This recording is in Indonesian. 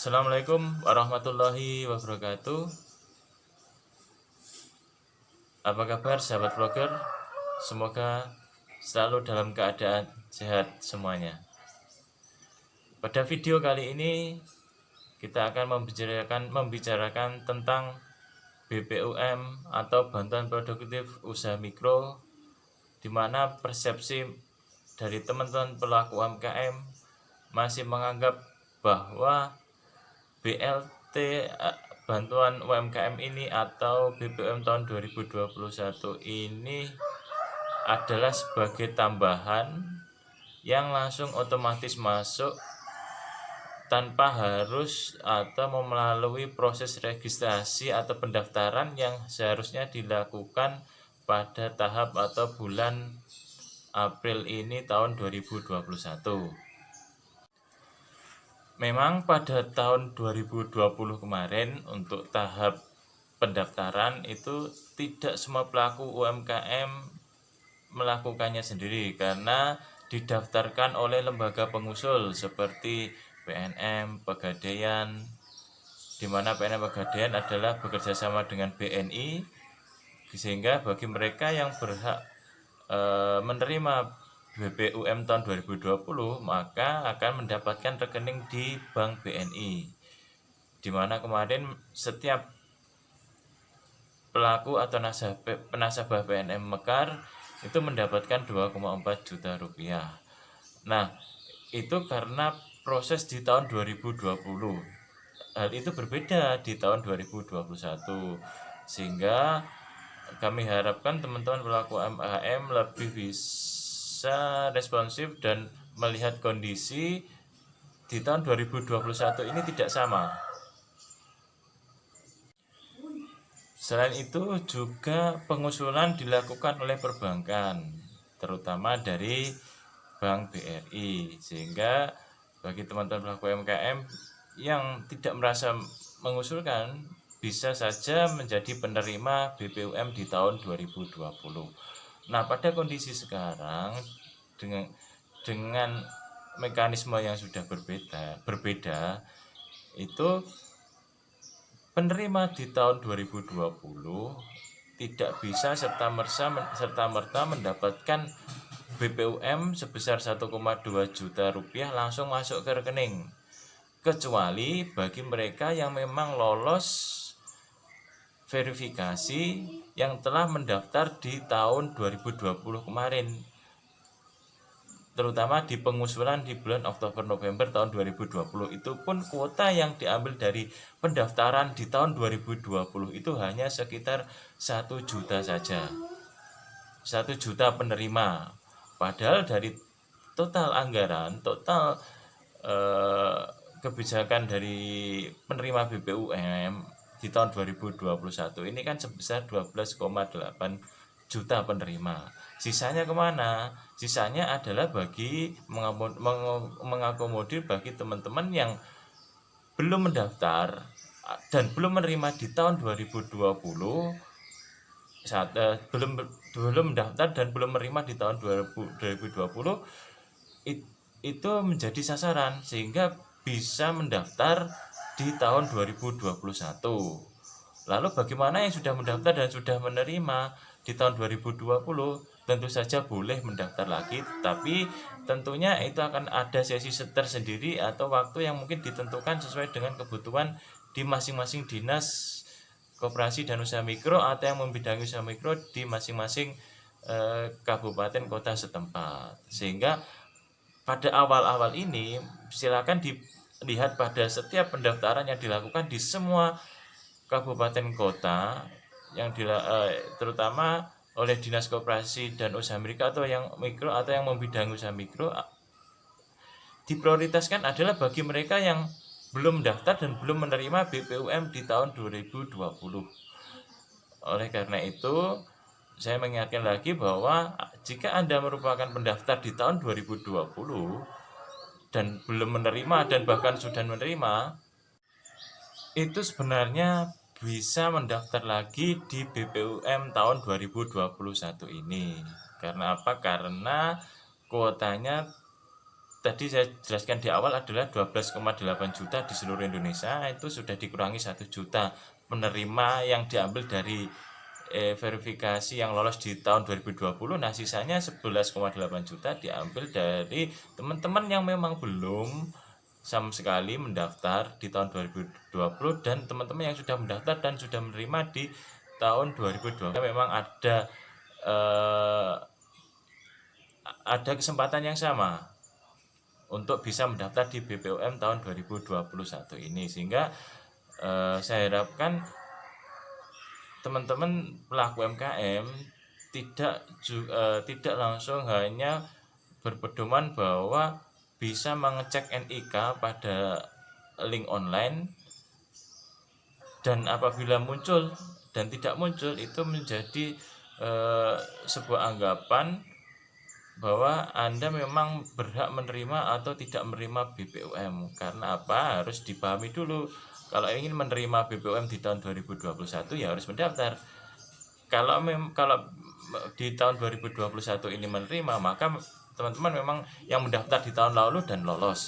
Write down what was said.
Assalamualaikum warahmatullahi wabarakatuh. Apa kabar sahabat vlogger? Semoga selalu dalam keadaan sehat semuanya. Pada video kali ini kita akan membicarakan tentang BPUM atau bantuan produktif usaha mikro, di mana persepsi dari teman-teman pelaku UMKM masih menganggap bahwa BLT bantuan UMKM ini atau BPUM tahun 2021 ini adalah sebagai tambahan yang langsung otomatis masuk tanpa harus atau melalui proses registrasi atau pendaftaran yang seharusnya dilakukan pada tahap atau bulan April ini tahun 2021. Memang pada tahun 2020 kemarin untuk tahap pendaftaran itu tidak semua pelaku UMKM melakukannya sendiri karena didaftarkan oleh lembaga pengusul seperti PNM, Pegadaian, di mana PNM Pegadaian adalah bekerjasama dengan BNI, sehingga bagi mereka yang berhak menerima BPUM tahun 2020 maka akan mendapatkan rekening di Bank BNI, di mana kemarin setiap pelaku atau nasabah PNM Mekar itu mendapatkan 2,4 juta rupiah. Nah, itu karena proses di tahun 2020. Hal itu berbeda di tahun 2021, sehingga kami harapkan teman-teman pelaku UMKM lebih bisa responsif dan melihat kondisi di tahun 2021 ini tidak sama. Selain itu juga pengusulan dilakukan oleh perbankan, terutama dari Bank BRI, sehingga bagi teman-teman pelaku UMKM yang tidak merasa mengusulkan bisa saja menjadi penerima BPUM di tahun 2020. Nah, pada kondisi sekarang dengan mekanisme yang sudah berbeda itu penerima di tahun 2020 tidak bisa serta-merta mendapatkan BPUM sebesar 1,2 juta rupiah langsung masuk ke rekening, kecuali bagi mereka yang memang lolos verifikasi yang telah mendaftar di tahun 2020 kemarin, terutama di pengusulan di bulan Oktober November tahun 2020. Itu pun kuota yang diambil dari pendaftaran di tahun 2020 itu hanya sekitar 1 juta saja, 1 juta penerima, padahal dari total anggaran, total kebijakan dari penerima BPUM di tahun 2021 ini kan sebesar 12,8 juta penerima. Sisanya kemana? Sisanya adalah bagi mengakomodir bagi teman-teman yang belum mendaftar dan belum menerima di tahun 2020, belum mendaftar dan belum menerima di tahun 2020 itu menjadi sasaran, sehingga bisa mendaftar di tahun 2021. Lalu bagaimana yang sudah mendaftar dan sudah menerima di tahun 2020? Tentu saja boleh mendaftar lagi, tapi tentunya itu akan ada sesi tersendiri atau waktu yang mungkin ditentukan sesuai dengan kebutuhan di masing-masing dinas koperasi dan usaha mikro atau yang membidangi usaha mikro di masing-masing kabupaten kota setempat. Sehingga pada awal-awal ini silakan dilihat pada setiap pendaftaran yang dilakukan di semua kabupaten kota yang terutama oleh dinas koperasi dan usaha mikro atau yang membidangi usaha mikro, diprioritaskan adalah bagi mereka yang belum mendaftar dan belum menerima BPUM di tahun 2020. Oleh karena itu, saya mengingatkan lagi bahwa jika Anda merupakan pendaftar di tahun 2020 dan belum menerima dan bahkan sudah menerima, itu sebenarnya bisa mendaftar lagi di BPUM tahun 2021 ini. Karena apa? Karena kuotanya tadi saya jelaskan di awal adalah 12,8 juta di seluruh Indonesia, itu sudah dikurangi 1 juta penerima yang diambil dari verifikasi yang lolos di tahun 2020. Nah sisanya 11,8 juta diambil dari teman-teman yang memang belum sama sekali mendaftar di tahun 2020 dan teman-teman yang sudah mendaftar dan sudah menerima di tahun 2020. Memang ada kesempatan yang sama untuk bisa mendaftar di BPOM tahun 2021 ini, sehingga saya harapkan teman-teman pelaku UMKM tidak langsung hanya berpedoman bahwa bisa mengecek NIK pada link online, dan apabila muncul dan tidak muncul itu menjadi sebuah anggapan bahwa Anda memang berhak menerima atau tidak menerima BPOM. Karena apa? Harus dipahami dulu. Kalau ingin menerima BPOM di tahun 2021 ya harus mendaftar. Kalau di tahun 2021 ini menerima, maka teman-teman memang yang mendaftar di tahun lalu dan lolos.